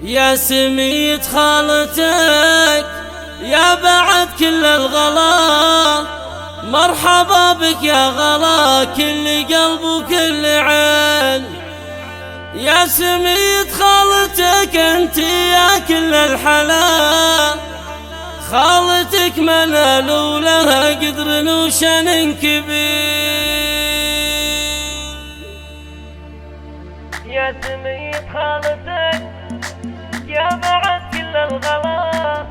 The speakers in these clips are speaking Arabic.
يا سمية خالتك يا بعد كل الغلا، مرحبا بك يا غلا كل قلب وكل عين. يا سمية خالتك انت يا كل الحلا، خالتك منال ولها قدر وشن كبير. يا سمية خالتك يا بعد كل الغلا،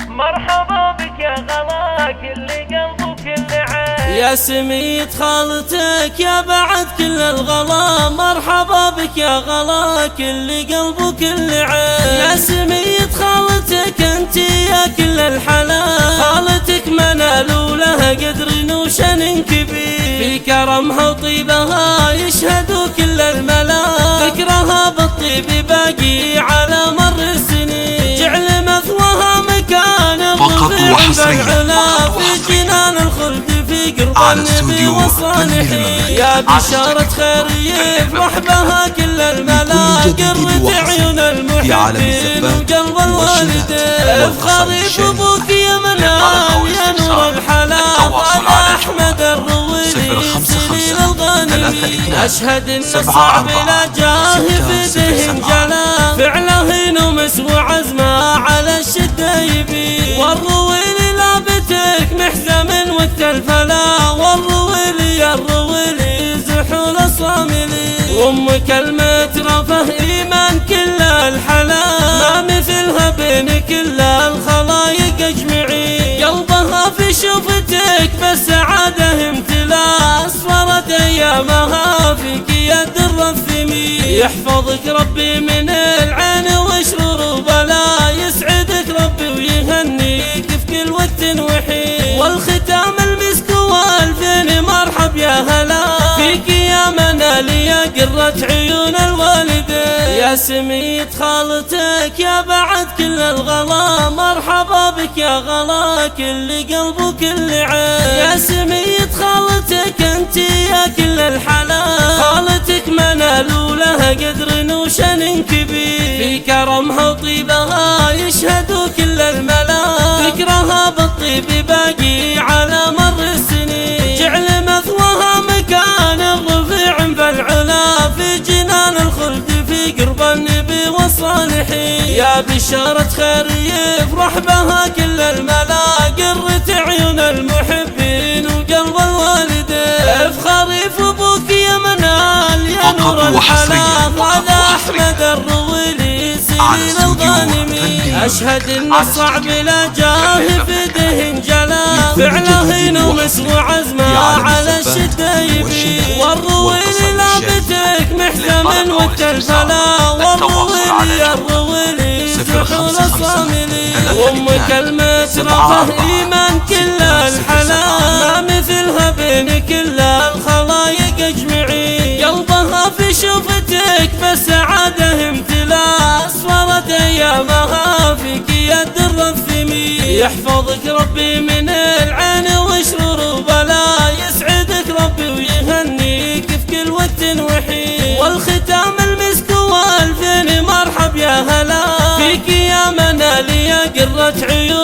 مرحبا بك يا غلا كل قلب وكل عين. يا سمية خالتك يا بعد كل الغلا، مرحبا بك يا غلا كل قلب وكل عين. يا سمية خالتك انت يا كل الحلا، خالتك منال ولها قدر وشن كبير. في كرمها وطيبها يشهدوا كل الملا، ذكرها بالطيب باقي على مر السنين. جعل مثواها مكان الرفيع بالعلا، في جنان الخلد في قرب النبي والصالحين. يا بشارة خير يفرح بها كل الملا، قرة عيون المحبين وقلب الوالدين. افخري بابوك يا منال يا نور الحلا، طلع احمد الرويلي سليل الغانمين. اشهد ان الصعب لا جاه في ذهن جلا، فعله نمس وعزمه على الشده يبين. والرويلي لابتك محزم وقت الفلا، والرويلي يا الرويلي زحول الصاملين. وامك المترفه ايمان كل الحلا، ما مثلها بين كل الخلايق اجمعين. قلبها في شوفتك بالسعاده امتلا، اصفرت ايامها فيك يا الدر الثمين. يحفظك ربي من العين وشرور وبلا، يسعدك ربي ويهنيك في كل وقت وحين. والختام المسك والفين مرحب يا هلا، فيك يا منال يا قرة عيون الوالدين. يا سمية خالتك يا بعد كل الغلا، مرحبا بك يا غلا كل قلب وكل عين. يا سمية خالتك انت يا كل الحلا، خالتك منال ولها قدر وشن كبير. في كرمها وطيبها يشهدوا كل الملا، ذكرها بالطيب باقي على مر السنين. جعل مثواها مكان الرفيع بالعلا، في جنان الخلد في قرب النبي والصالحين. يا بشارة خير يفرح بها كل الملا، قرة عيون المحبين وقلب الوالدين. افخري في ابوك يا منال يا نور الحلا، طلع احمد الرويلي سليل الغانمين. اشهد ان الصعب لا جاه في دهن جلا، فعله نمس وعزمه على الشده يبين. والرويلي لابتك محزم وقت الفلا، والرويلي يا الرويلي زحول الصاملين. وامك المترفه ايمان كل الحلا، ما مثلها بين كل الخلايق اجمعين. قلبها في شوفتك بالسعاده امتلا، اصفرت ايامها فيك يا الدر الثمين. يحفظك ربي من العين وشرور وبلا، يسعدك ربي ويهنيك في كل وقت وحين. والختام المسك والفين مرحب يا هلا، فيك يا منال يا قرة عيون